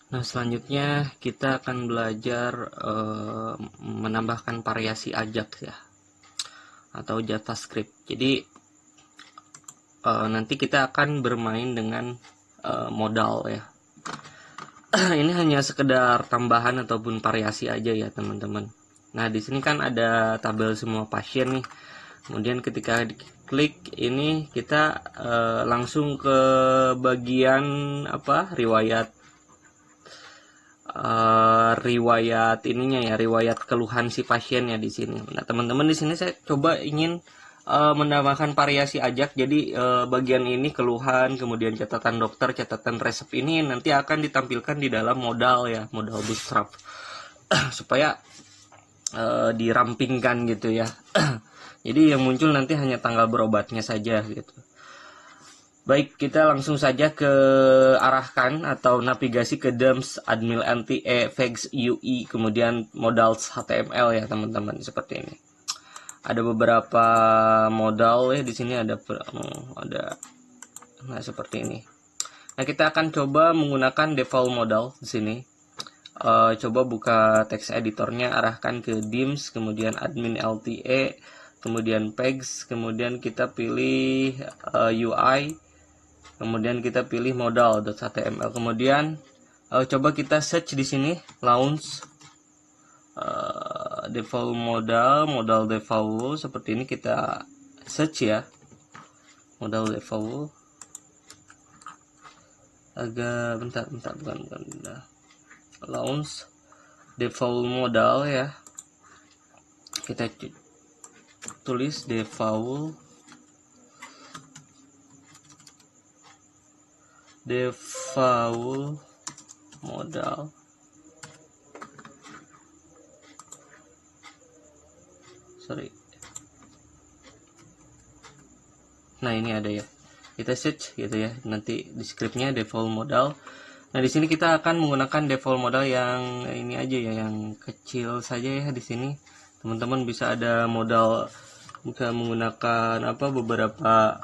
Nah, selanjutnya kita akan belajar menambahkan variasi Ajax ya, atau JavaScript. Jadi nanti kita akan bermain dengan modal ya. Ini hanya sekedar tambahan ataupun variasi aja ya teman-teman. Nah, di sini kan ada tabel semua pasien nih. Kemudian ketika diklik ini kita langsung ke bagian riwayat ininya ya, riwayat keluhan si pasiennya di sini. Nah, teman-teman, di sini saya coba ingin menambahkan variasi ajak. Jadi bagian ini keluhan, kemudian catatan dokter, catatan resep ini nanti akan ditampilkan di dalam modal ya, modal Bootstrap supaya dirampingkan gitu ya. Jadi yang muncul nanti hanya tanggal berobatnya saja gitu. Baik, kita langsung saja ke arahkan atau navigasi ke DEMS, admin NTE, Vex, UI, kemudian modals HTML ya teman-teman, seperti ini. Ada beberapa modal ya di sini, ada nah seperti ini. Nah, kita akan coba menggunakan default modal di sini. Coba buka text editornya, arahkan ke DIMS, kemudian admin LTE, kemudian pegs, kemudian kita pilih UI, kemudian kita pilih modal.html, kemudian coba kita search di sini launch default modal default, seperti ini kita search ya, modal default. Agak bentar bukan launch default modal ya, kita tulis default modal. Nah, ini ada ya, kita search gitu ya, nanti di scriptnya default modal. Nah, di sini kita akan menggunakan default modal yang ini aja ya, yang kecil saja ya. Di sini teman-teman bisa ada modal, bisa menggunakan beberapa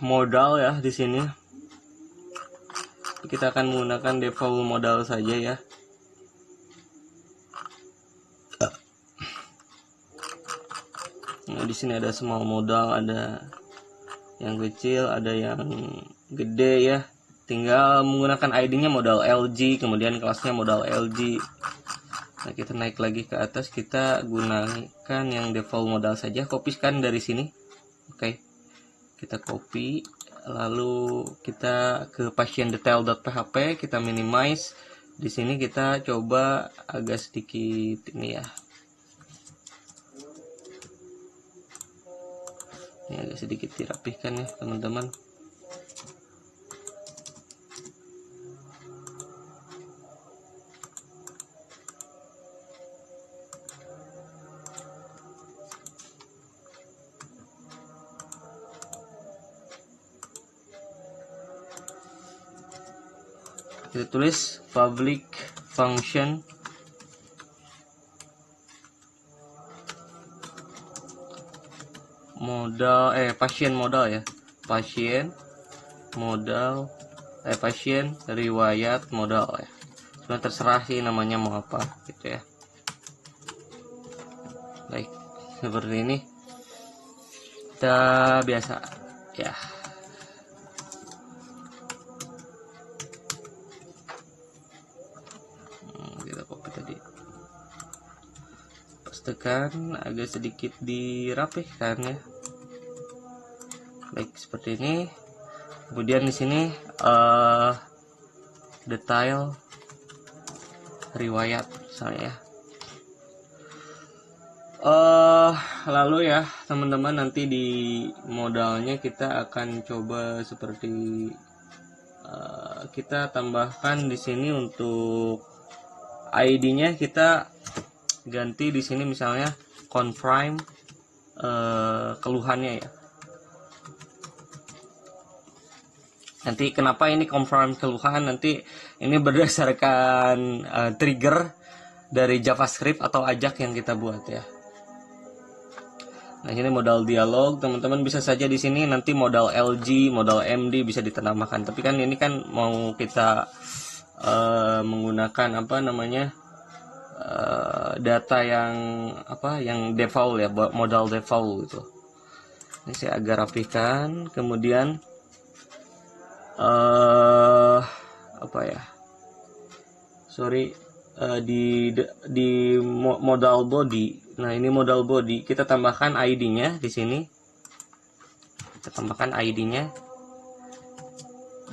modal ya di sini. Kita akan menggunakan default modal saja ya. Nah, di sini ada small modal, ada yang kecil, ada yang gede ya. Tinggal menggunakan ID-nya modal LG, kemudian kelasnya modal LG. Nah, kita naik lagi ke atas, kita gunakan yang default modal saja, kopikan dari sini. Oke. Kita copy, lalu kita ke pasien detail.php, kita minimize. Di sini kita coba agak sedikit ini ya. Ini agak sedikit dirapihkan ya teman-teman. Kita tulis public function modal pasien modal ya, pasien modal pasien riwayat modal ya. Sudah terserah sih namanya mau apa gitu ya. Baik, seperti ini kita biasa ya. Kita copy tadi, pastekan, agak sedikit dirapihkan ya. Baik, seperti ini. Kemudian di sini detail riwayat misalnya ya. Lalu ya teman-teman, nanti di modalnya kita akan coba seperti kita tambahkan di sini untuk ID-nya, kita ganti di sini misalnya confirm keluhannya ya. Nanti kenapa ini confirm keluhan, nanti ini berdasarkan trigger dari JavaScript atau Ajax yang kita buat ya. Nah, ini modal dialog, teman-teman bisa saja di sini nanti modal LG, modal MD bisa ditambahkan. Tapi kan ini kan mau kita menggunakan apa namanya data yang yang default ya, modal default gitu. Ini saya agak rapikan, kemudian di modal body. Nah, ini modal body, kita tambahkan ID-nya di sini. Kita tambahkan ID-nya,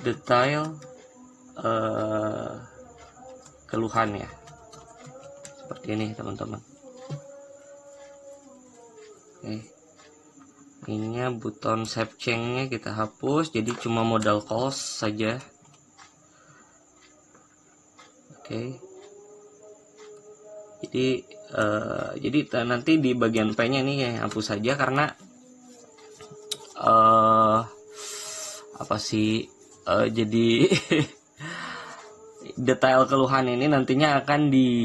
detail keluhan ya. Seperti ini, teman-teman. Oke. Ininya buton save change-nya kita hapus, jadi cuma modal cost saja. Oke. Jadi nanti di bagian P-nya ini ya hapus saja, karena jadi detail keluhan ini nantinya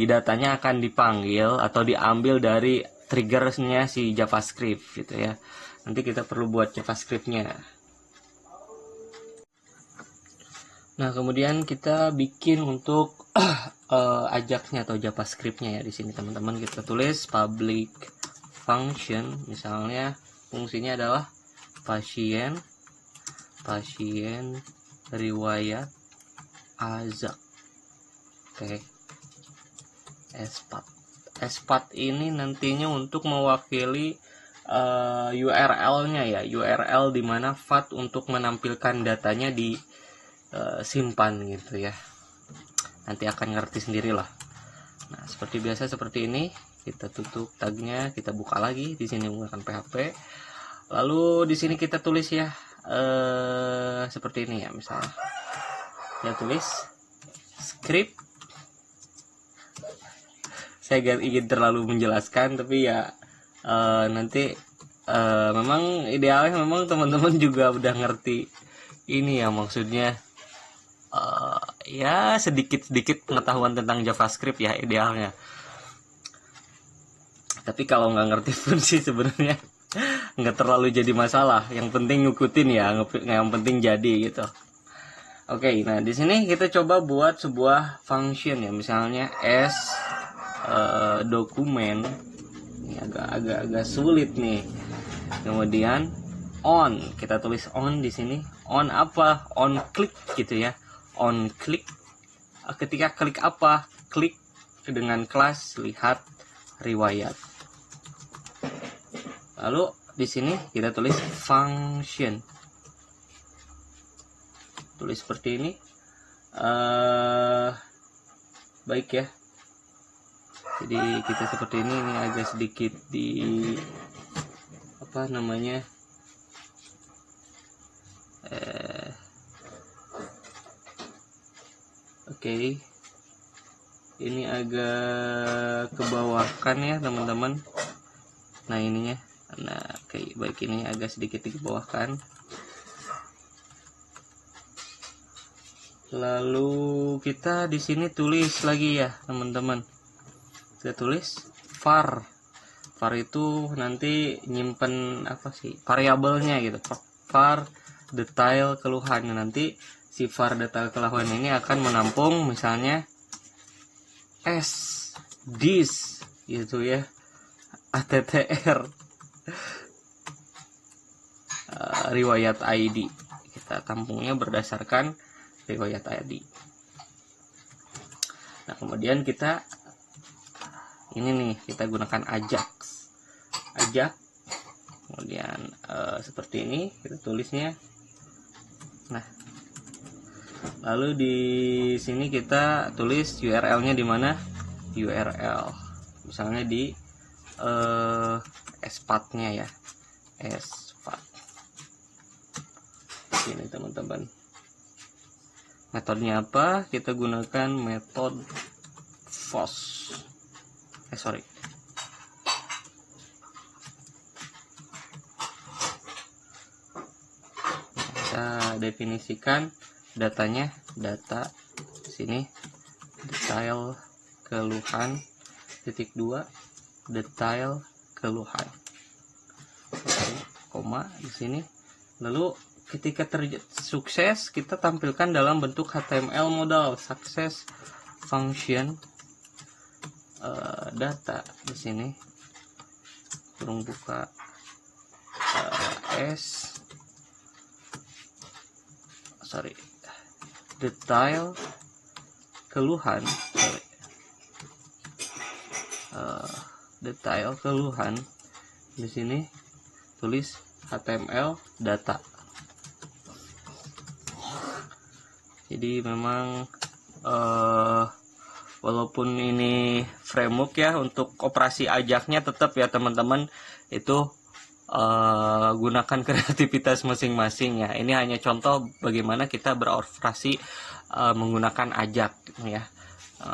datanya akan dipanggil atau diambil dari triggernya si JavaScript gitu ya. Nanti kita perlu buat JavaScript-nya. Nah, kemudian kita bikin untuk Ajax-nya atau JavaScript-nya ya. Di sini teman-teman kita tulis public function, misalnya fungsinya adalah pasien riwayat Ajax. Oke. Spat ini nantinya untuk mewakili URL-nya ya, URL dimana FAT untuk menampilkan datanya di simpan gitu ya. Nanti akan ngerti sendirilah. Nah, seperti biasa seperti ini, kita tutup tagnya, kita buka lagi di sini menggunakan PHP. Lalu di sini kita tulis ya seperti ini ya, misalnya kita tulis script. Saya gak ingin terlalu menjelaskan, tapi ya nanti memang idealnya memang teman-teman juga udah ngerti ini ya, maksudnya ya sedikit-sedikit pengetahuan tentang JavaScript ya idealnya. Tapi kalau nggak ngerti pun sih sebenarnya nggak terlalu jadi masalah. Yang penting ngikutin ya, yang penting jadi gitu. Oke, nah di sini kita coba buat sebuah function ya, misalnya dokumen. Ini agak sulit nih. Kemudian on, kita tulis on di sini. On apa? On click gitu ya. On click. Ketika klik apa? Klik dengan kelas lihat riwayat. Lalu di sini kita tulis function. Tulis seperti ini. Baik ya. Jadi kita seperti ini agak sedikit di Oke. Ini agak ke bawah kan ya teman-teman. Nah, ininya. Nah, oke, baik, ini agak sedikit di bawah kan. Lalu kita di sini tulis lagi ya, teman-teman. Kita tulis var. Var itu nanti nyimpen variabelnya gitu. Var detail keluhan. Nanti si var detail keluhan ini akan menampung misalnya this gitu ya, attr riwayat ID. Kita tampungnya berdasarkan riwayat ID. Nah, kemudian kita ini nih, kita gunakan Ajax. Kemudian seperti ini kita tulisnya. Nah, lalu di sini kita tulis URL-nya di mana? URL. Misalnya di spat-nya ya. Spat. Ini teman-teman. Metodenya apa? Kita gunakan metode FOSS. Kita definisikan datanya, data di sini detail keluhan, _2 detail keluhan. koma di sini. Lalu ketika sukses, kita tampilkan dalam bentuk HTML modal success function data di sini, kurung buka detail keluhan, detail keluhan di sini, tulis HTML data. Jadi memang walaupun ini framework ya, untuk operasi ajaknya tetap ya teman-teman itu gunakan kreativitas masing-masing ya. Ini hanya contoh bagaimana kita beroperasi menggunakan ajak ya.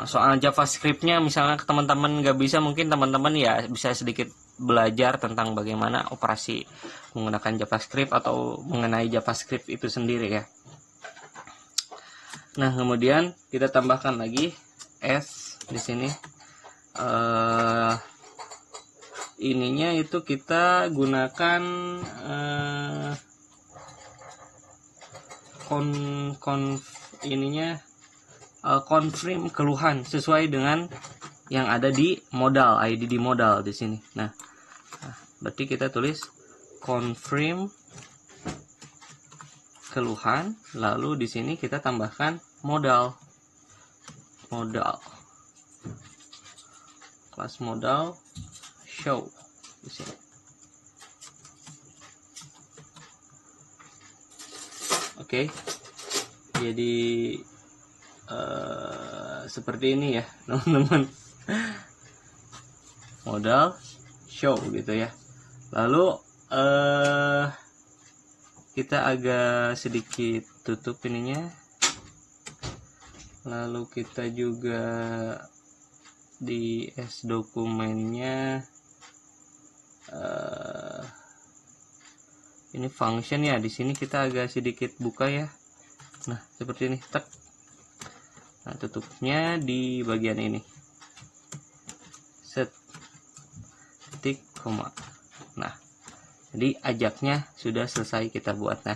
Soal JavaScript-nya misalnya teman-teman nggak bisa, mungkin teman-teman ya bisa sedikit belajar tentang bagaimana operasi menggunakan JavaScript atau mengenai JavaScript itu sendiri ya. Nah, kemudian kita tambahkan lagi S di sini. Ininya itu kita gunakan confirm keluhan sesuai dengan yang ada di modal, ID di modal di sini. Nah, berarti kita tulis confirm keluhan, lalu di sini kita tambahkan modal kelas modal show di sini. Oke. Jadi seperti ini ya teman-teman, modal show gitu ya. Lalu kita agak sedikit tutup ininya, lalu kita juga di S dokumennya ini function ya, di sini kita agak sedikit buka ya. Nah, seperti ini, tek. Nah, tutupnya di bagian ini, set titik koma. Nah, jadi ajaknya sudah selesai kita buat. Nah,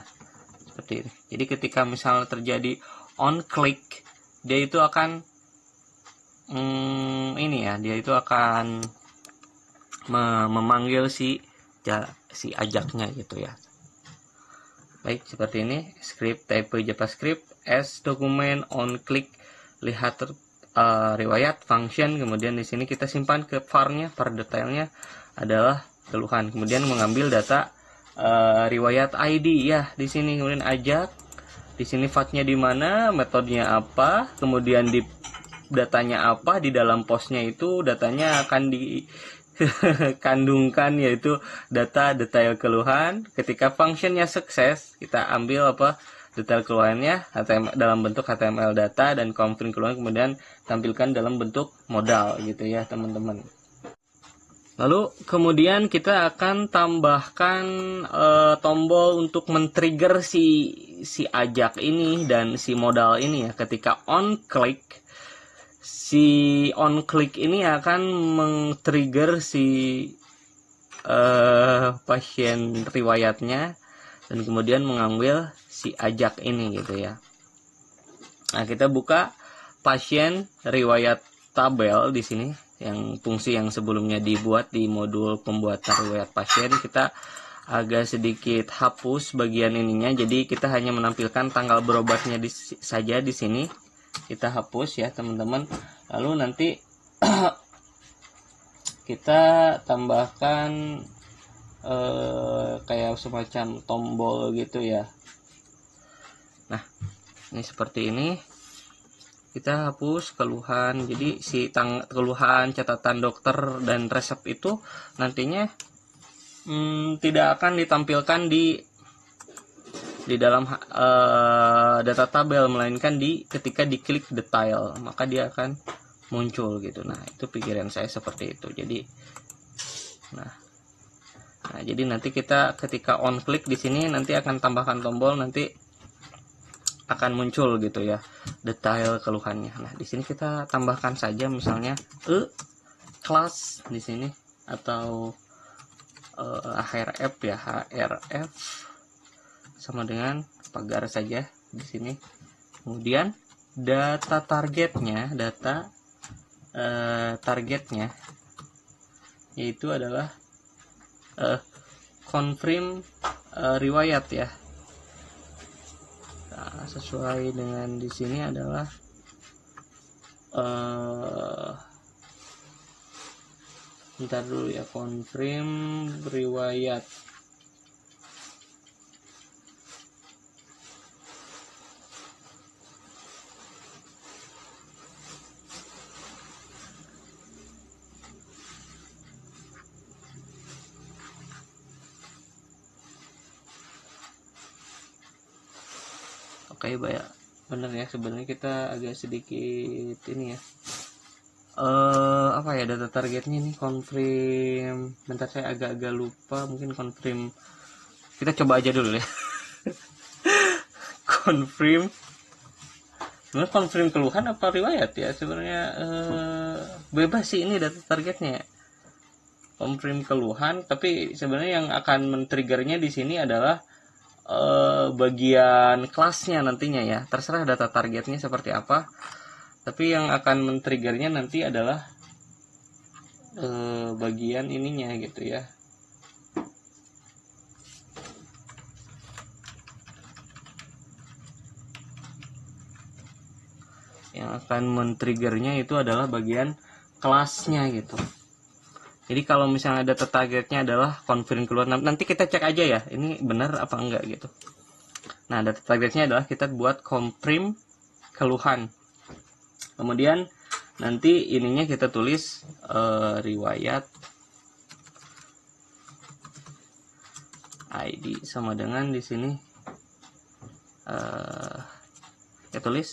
seperti ini. Jadi ketika misalnya terjadi on click, dia itu akan ini ya, dia itu akan memanggil si ajaknya gitu ya. Baik, seperti ini. Script type JavaScript S dokumen on click, lihat riwayat function, kemudian di sini kita simpan ke var-nya, var detailnya adalah keluhan, kemudian mengambil data riwayat ID ya di sini, kemudian ajak di sini vatnya di mana, metodenya apa, kemudian di datanya apa, di dalam postnya itu datanya akan dikandungkan yaitu data detail keluhan. Ketika functionnya sukses, kita ambil apa detail keluhannya dalam bentuk HTML data dan confirm keluhan, kemudian tampilkan dalam bentuk modal gitu ya teman-teman. Lalu kemudian kita akan tambahkan tombol untuk men-trigger si ajak ini dan si modal ini ya. Ketika on click, si on click ini akan men-trigger si pasien riwayatnya dan kemudian mengambil si ajak ini gitu ya. Nah, kita buka pasien riwayat tabel di sini, yang fungsi yang sebelumnya dibuat di modul pembuatan riwayat pasien. Kita agak sedikit hapus bagian ininya, jadi kita hanya menampilkan tanggal berobatnya saja di sini. Kita hapus ya teman-teman. Lalu nanti kita tambahkan kayak semacam tombol gitu ya. Nah, ini seperti ini. Kita hapus keluhan. Jadi si keluhan, catatan dokter dan resep itu nantinya tidak akan ditampilkan di dalam data tabel, melainkan ketika diklik detail, maka dia akan muncul gitu. Nah, itu pikiran saya seperti itu. Jadi jadi nanti kita ketika on click di sini nanti akan tambahkan tombol, nanti akan muncul gitu ya detail keluhannya. Nah, di sini kita tambahkan saja misalnya class di sini, atau href ya, href sama dengan pagar saja di sini. Kemudian data targetnya, targetnya yaitu adalah confirm riwayat ya. Nah, sesuai dengan di sini adalah bentar dulu ya, confirm riwayat. Oke, bener ya, sebenarnya kita agak sedikit ini ya. Apa ya data targetnya ini, confirm. Bentar, saya agak-agak lupa, mungkin confirm. Kita coba aja dulu ya. Confirm. Sebenarnya confirm keluhan apa riwayat ya? Sebenarnya bebas sih ini data targetnya. Confirm keluhan, tapi sebenarnya yang akan men-triggernya di sini adalah bagian kelasnya nantinya ya. Terserah data targetnya seperti apa, tapi yang akan men-triggernya nanti adalah bagian ininya gitu ya. Yang akan men-triggernya itu adalah bagian kelasnya gitu. Jadi kalau misalnya data targetnya adalah confirm keluar, nanti kita cek aja ya, ini benar apa enggak gitu. Nah, data targetnya adalah kita buat confirm keluhan. Kemudian nanti ininya kita tulis riwayat ID sama dengan di sini kita tulis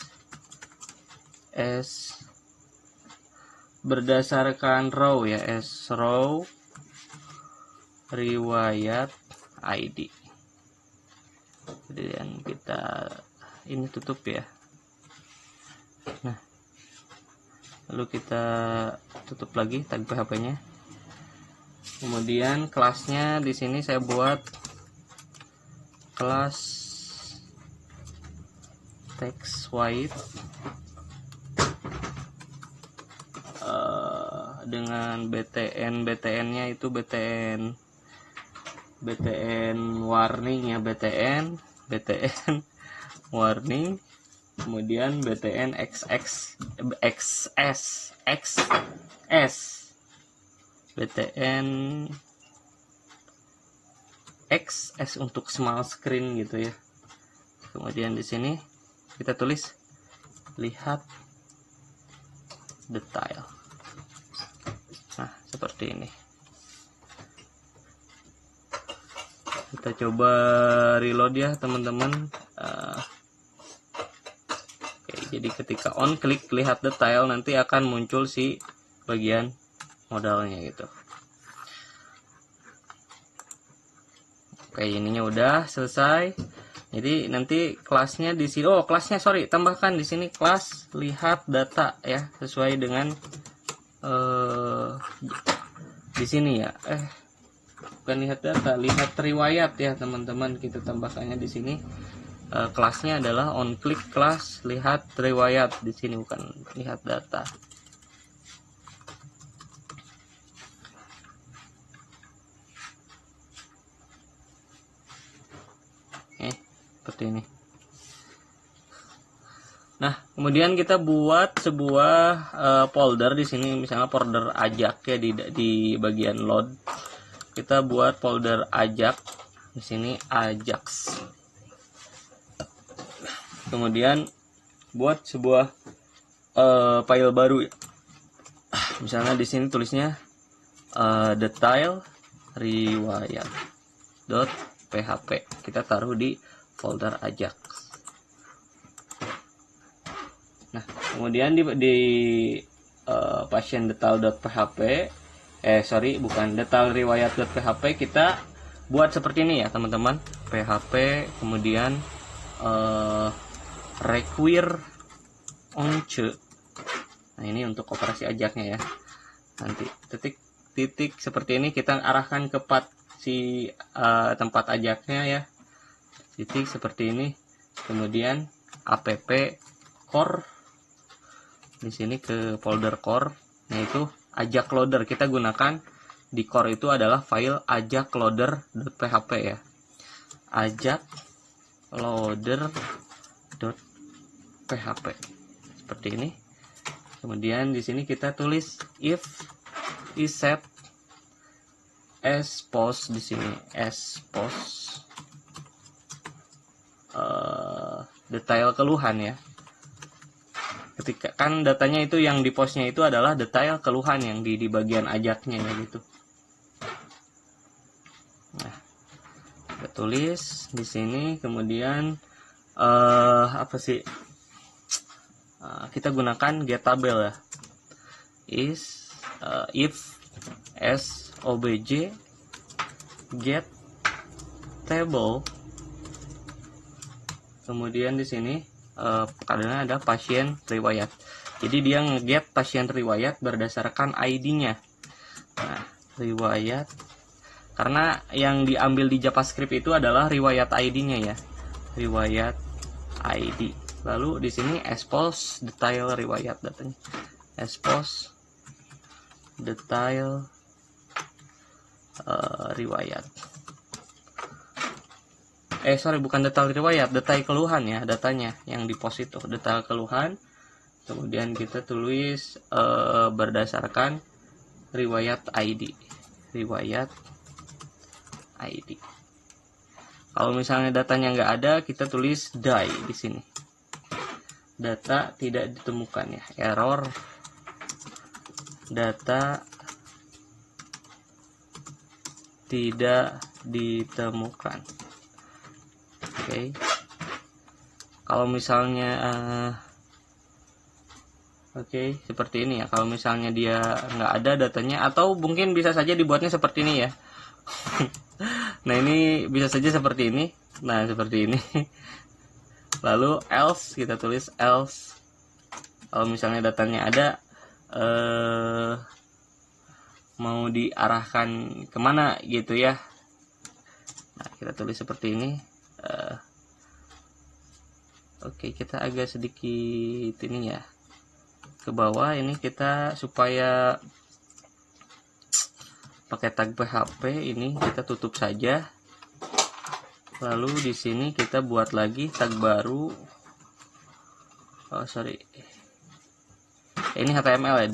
S berdasarkan row ya, S row riwayat ID. Kemudian kita ini tutup ya. Nah, lalu kita tutup lagi tag PHP-nya. Kemudian kelasnya di sini saya buat kelas text white dengan BTN-nya itu BTN warning ya, BTN warning, kemudian BTN XS BTN XS untuk small screen gitu ya. Kemudian di sini kita tulis lihat detail. Nah, seperti ini. Kita coba reload ya teman-teman. Oke, jadi ketika on klik lihat detail, nanti akan muncul si bagian modalnya gitu. Oke, ininya udah selesai. Jadi nanti kelasnya di sini, tambahkan di sini kelas lihat data ya, sesuai dengan di sini ya. Bukan lihat data, lihat riwayat ya teman-teman. Kita tambahkannya di sini. Kelasnya adalah on click kelas lihat riwayat di sini, bukan lihat data. Seperti ini. Nah, kemudian kita buat sebuah folder di sini, misalnya folder ajak ya, di bagian load. Kita buat folder ajak di sini, Ajax. Kemudian buat sebuah file baru ya. Misalnya di sini tulisnya detail riwayat.php. Kita taruh di folder Ajax. Nah, kemudian di pasien detail.php, detail riwayat.php, kita buat seperti ini ya teman-teman. PHP, kemudian require once. Nah, ini untuk operasi ajaknya ya. Nanti titik seperti ini kita arahkan ke path si tempat ajaknya ya, titik seperti ini. Kemudian app core, di sini ke folder core. Nah itu ajak loader, kita gunakan di core itu adalah file ajak loader.php ya, ajak loader.php seperti ini. Kemudian di sini kita tulis if set expose, di sini expose detail keluhan ya. Ketika kan datanya itu yang di postnya itu adalah detail keluhan yang di bagian ajaknya ya gitu. Nah, kita tulis di sini. Kemudian apa sih? Kita gunakan get tabel ya. If obj get table. Kemudian di sini karena ada pasien riwayat. Jadi dia nge-get pasien riwayat berdasarkan ID-nya. Nah, riwayat karena yang diambil di JavaScript itu adalah riwayat ID-nya ya. Riwayat ID. Lalu di sini expose detail riwayat datanya. Expose detail riwayat. Bukan detail riwayat, detail keluhan ya, datanya yang di post itu, detail keluhan. Kemudian kita tulis berdasarkan riwayat ID. Riwayat ID. Kalau misalnya datanya nggak ada, kita tulis die di sini. Data tidak ditemukan ya, error data tidak ditemukan. Oke. Kalau misalnya seperti ini ya. Kalau misalnya dia nggak ada datanya, atau mungkin bisa saja dibuatnya seperti ini ya. Nah ini bisa saja seperti ini. Nah seperti ini. Lalu else, kita tulis else. Kalau misalnya datanya ada, mau diarahkan kemana gitu ya. Nah kita tulis seperti ini. Oke, kita agak sedikit ini ya ke bawah ini, kita supaya pakai tag PHP ini kita tutup saja. Lalu di sini kita buat lagi tag baru. Ini HTML ya,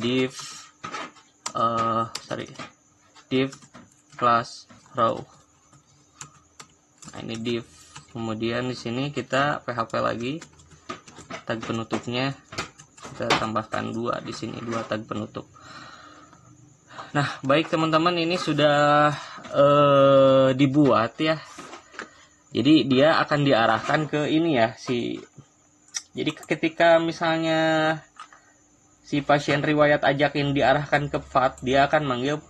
div class row. Nah ini div. Kemudian di sini kita PHP lagi, tag penutupnya kita tambahkan 2 di sini, 2 tag penutup. Nah, baik teman-teman, ini sudah dibuat ya. Jadi dia akan diarahkan ke ini ya, jadi ketika misalnya si pasien riwayat ajak ini diarahkan ke path, dia akan manggil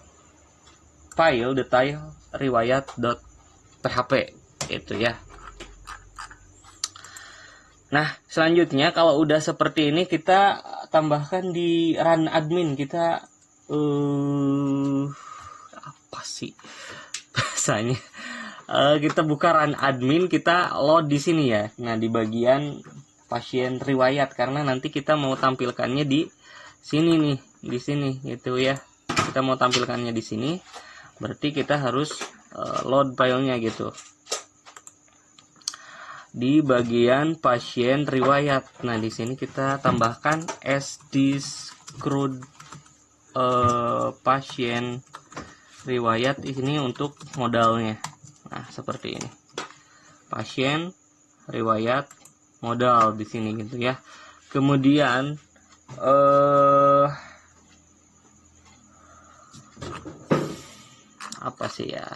file detail riwayat.php itu ya. Nah, selanjutnya kalau udah seperti ini, kita tambahkan di run admin. Kita apa sih bahasanya? Kita buka run admin, kita load di sini ya. Nah, di bagian pasien riwayat, karena nanti kita mau tampilkannya di sini nih, di sini gitu ya. Kita mau tampilkannya di sini, berarti kita harus load filenya gitu. Di bagian pasien riwayat. Nah, di sini kita tambahkan sdescript pasien riwayat ini untuk modalnya. Nah, seperti ini. Pasien riwayat modal di sini gitu ya. Kemudian apa sih ya?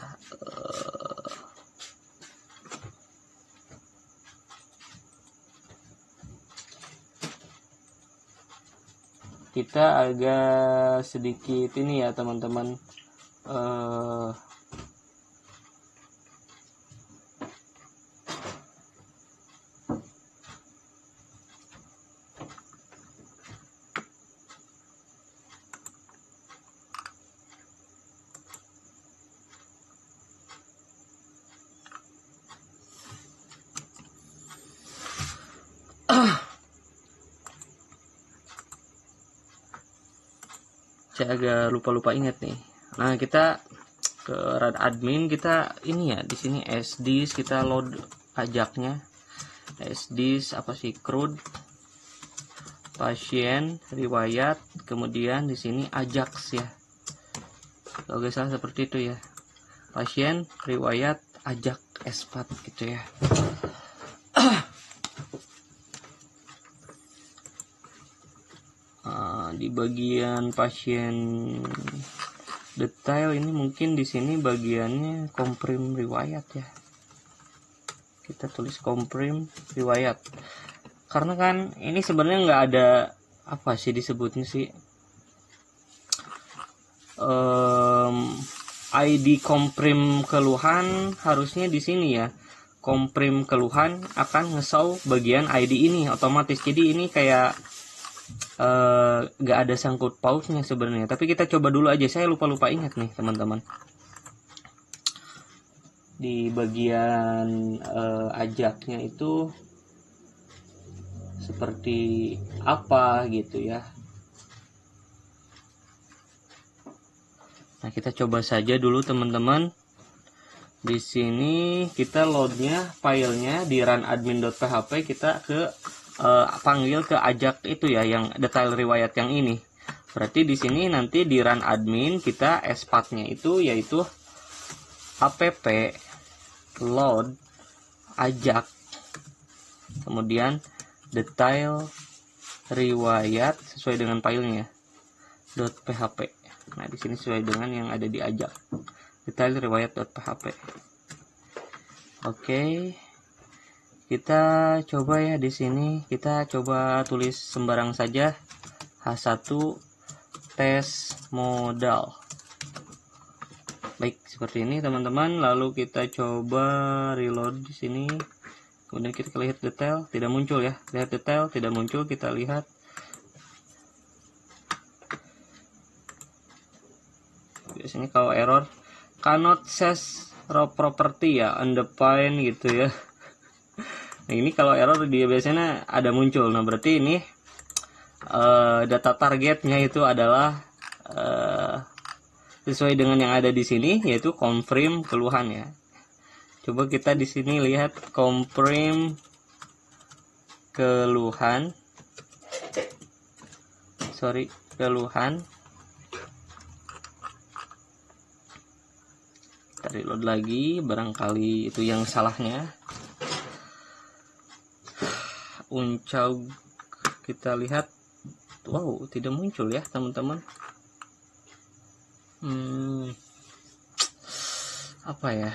Kita agak sedikit ini ya teman-teman, Saya agak lupa ingat nih. Nah, kita ke run admin, kita ini ya, di sini sdisk, kita load ajaknya. Sdisk apa sih, CRUD, pasien, riwayat, kemudian di sini Ajax ya. Kalau nggak salah seperti itu ya. Pasien, riwayat, Ajax, S4 gitu ya. Di bagian pasien detail ini mungkin di sini bagiannya komprim riwayat ya. Kita tulis komprim riwayat. Karena kan ini sebenarnya nggak ada apa sih disebutnya sih, ID komprim keluhan harusnya di sini ya. Komprim keluhan akan nge-show bagian ID ini otomatis. Jadi ini kayak nggak ada sangkut pautnya sebenarnya. Tapi kita coba dulu aja. Saya lupa ingat nih teman-teman. Di bagian ajaknya itu seperti apa gitu ya. Nah, kita coba saja dulu teman-teman. Di sini kita loadnya filenya di runadmin.php, kita ke panggil ke ajak itu ya, yang detail riwayat yang ini. Berarti di sini nanti di run admin kita S-path-nya itu yaitu app load ajak, kemudian detail riwayat sesuai dengan filenya .php. Nah, di sini sesuai dengan yang ada di ajak, detail riwayat.php. Oke. Kita coba ya, di sini kita coba tulis sembarang saja H1 tes modal. Baik, seperti ini teman-teman. Lalu kita coba reload di sini. Kemudian kita lihat detail, tidak muncul ya. Lihat detail, tidak muncul. Kita lihat. Biasanya kalau error cannot access raw property ya, undefined gitu ya. Nah, ini kalau error dia biasanya ada muncul. Nah, berarti ini data targetnya itu adalah sesuai dengan yang ada di sini, yaitu confirm keluhan ya. Coba kita di sini lihat confirm keluhan. Keluhan. Kita reload lagi, barangkali itu yang salahnya. Uncau, kita lihat, wow, tidak muncul ya teman-teman. Apa ya?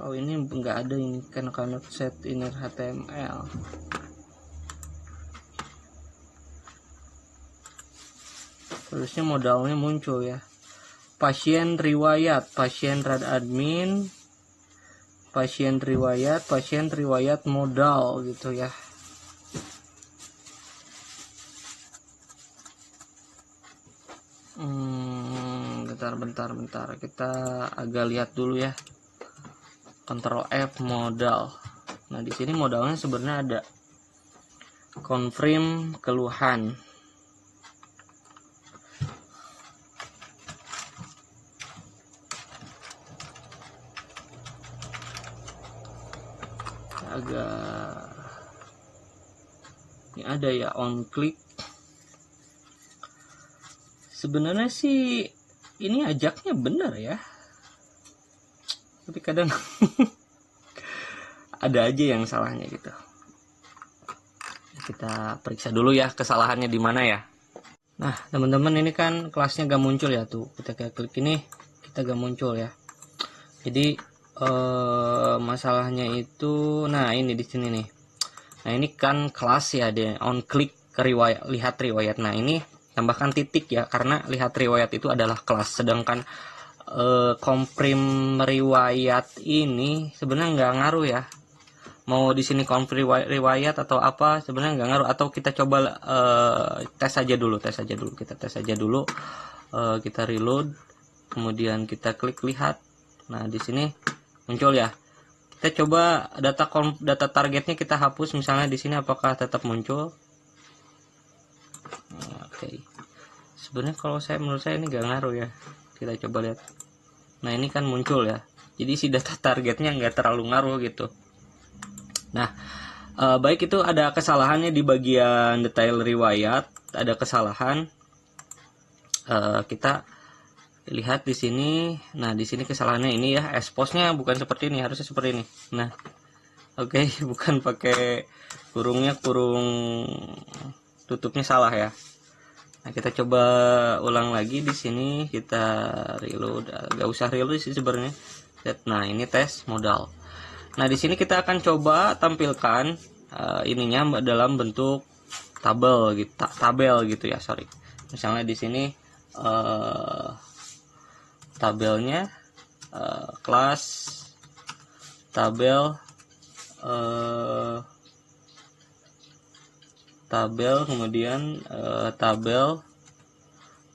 Oh, ini nggak ada ini, kan cannot set inner HTML. Harusnya modalnya muncul ya. Pasien riwayat, pasien run admin, pasien riwayat modal gitu ya. Bentar. Kita agak lihat dulu ya. Ctrl F modal. Nah, di sini modalnya sebenarnya ada confirm keluhan. Ini ada ya, on click. Sebenarnya sih ini ajaknya benar ya, tapi kadang ada aja yang salahnya gitu. Kita periksa dulu ya kesalahannya di mana ya. Nah, teman-teman, ini kan kelasnya gak muncul ya tuh. Kita klik ini, kita gak muncul ya. Jadi masalahnya itu, nah ini di sini nih. Nah, ini kan kelas ya, dia on click ke riwayat, lihat riwayat. Nah, ini tambahkan titik ya, karena lihat riwayat itu adalah kelas. Sedangkan komprim riwayat ini sebenarnya nggak ngaruh ya. Mau di sini komprim riwayat atau apa sebenarnya nggak ngaruh. Atau kita coba tes aja dulu. Kita tes aja dulu. Kita reload, kemudian kita klik lihat. Nah, di sini muncul ya. Kita coba data targetnya kita hapus, misalnya di sini apakah tetap muncul? Oke. Sebenarnya kalau menurut saya ini gak ngaruh ya. Kita coba lihat. Nah ini kan muncul ya, jadi si data targetnya nggak terlalu ngaruh gitu. Nah baik itu ada kesalahannya di bagian detail riwayat, ada kesalahan. Kita lihat di sini. Nah di sini kesalahannya ini ya, exposnya bukan seperti ini, harusnya seperti ini. Nah oke, bukan pakai kurungnya, kurung tutupnya salah ya. Nah, kita coba ulang lagi di sini, kita reload. Gak usah reload sih sebenarnya. Nah, ini tes modal. Nah, di sini kita akan coba tampilkan ininya dalam bentuk tabel gitu, ya, sorry. Misalnya di sini tabelnya kelas tabel kemudian tabel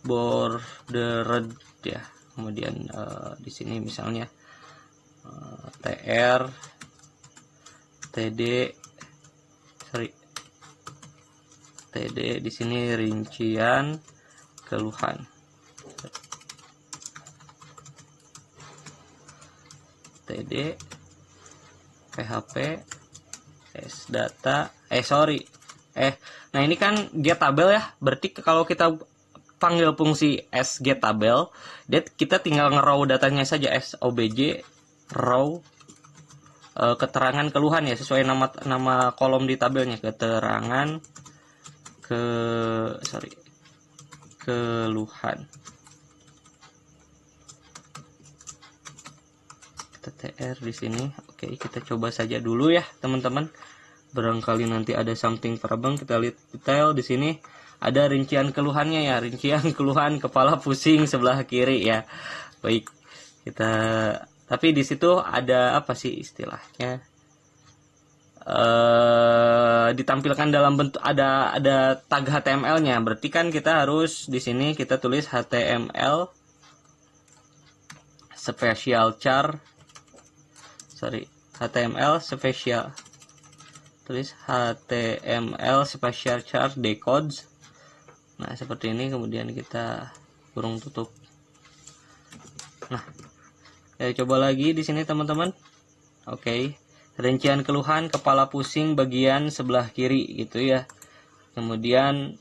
bordered ya, kemudian di sini misalnya TR TD di sini rincian keluhan, TD PHP S data nah ini kan get tabel ya, berarti kalau kita panggil fungsi s get tabel, kita tinggal nge-row datanya saja, s obj row keterangan keluhan ya, sesuai nama kolom di tabelnya, keterangan keluhan. Kita tr di sini. Oke, kita coba saja dulu ya teman-teman, barangkali nanti ada something problem. Kita lihat detail di sini, ada rincian keluhannya ya, rincian keluhan kepala pusing sebelah kiri ya. Baik, tapi di situ ada apa sih istilahnya, ditampilkan dalam bentuk ada tag HTML-nya. Berarti kan kita harus di sini kita tulis HTML special char, tulis HTML special char decodes. Nah seperti ini, kemudian kita kurung tutup. Nah coba lagi di sini teman-teman. Oke, rincian keluhan kepala pusing bagian sebelah kiri gitu ya. Kemudian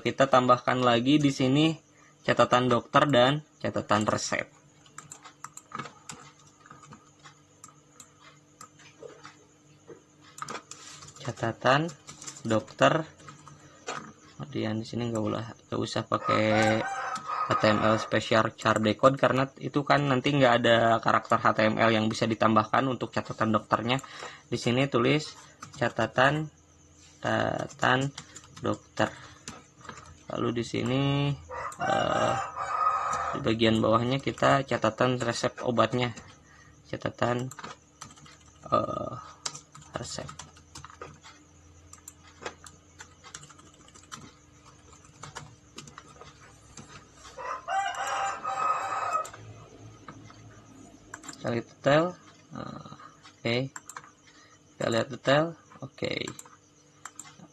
kita tambahkan lagi di sini catatan dokter dan catatan resep. Catatan dokter, kemudian di sini nggak usah pakai HTML special char decode karena itu kan nanti nggak ada karakter HTML yang bisa ditambahkan untuk catatan dokternya. Di sini tulis catatan dokter. Lalu di sini di bagian bawahnya kita catatan resep obatnya, catatan resep. Kita lihat detail. Oke. Kita lihat detail. Oke.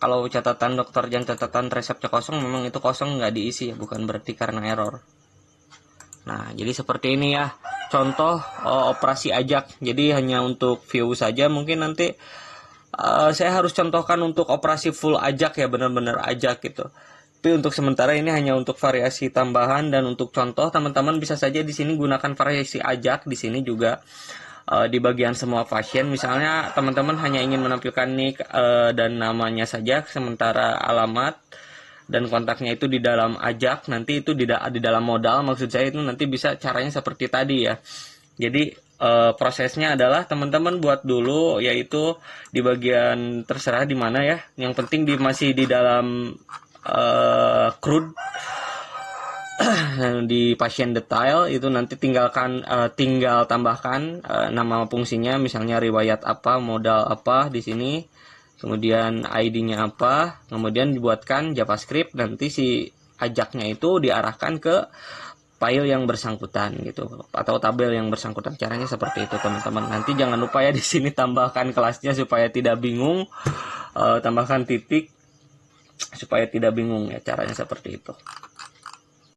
Kalau catatan dokter dan catatan resepnya kosong, memang itu kosong, nggak diisi ya, bukan berarti karena error. Nah, jadi seperti ini ya contoh operasi ajak. Jadi hanya untuk view saja, mungkin nanti saya harus contohkan untuk operasi full ajak ya, benar-benar ajak gitu. Tapi untuk sementara ini hanya untuk variasi tambahan dan untuk contoh, teman-teman bisa saja di sini gunakan variasi ajak di sini juga di bagian semua pasien. Misalnya teman-teman hanya ingin menampilkan nick dan namanya saja, sementara alamat dan kontaknya itu di dalam ajak, nanti itu di dalam modal. Maksud saya itu nanti bisa caranya seperti tadi ya. Jadi prosesnya adalah teman-teman buat dulu, yaitu di bagian terserah di mana ya. Yang penting masih di dalam CRUD di pasien detail itu nanti tinggal tambahkan nama fungsinya, misalnya riwayat apa, modal apa di sini, kemudian ID-nya apa, kemudian dibuatkan JavaScript, nanti si ajaknya itu diarahkan ke file yang bersangkutan gitu, atau tabel yang bersangkutan. Caranya seperti itu teman-teman. Nanti jangan lupa ya di sini tambahkan kelasnya supaya tidak bingung, tambahkan titik supaya tidak bingung ya, caranya seperti itu.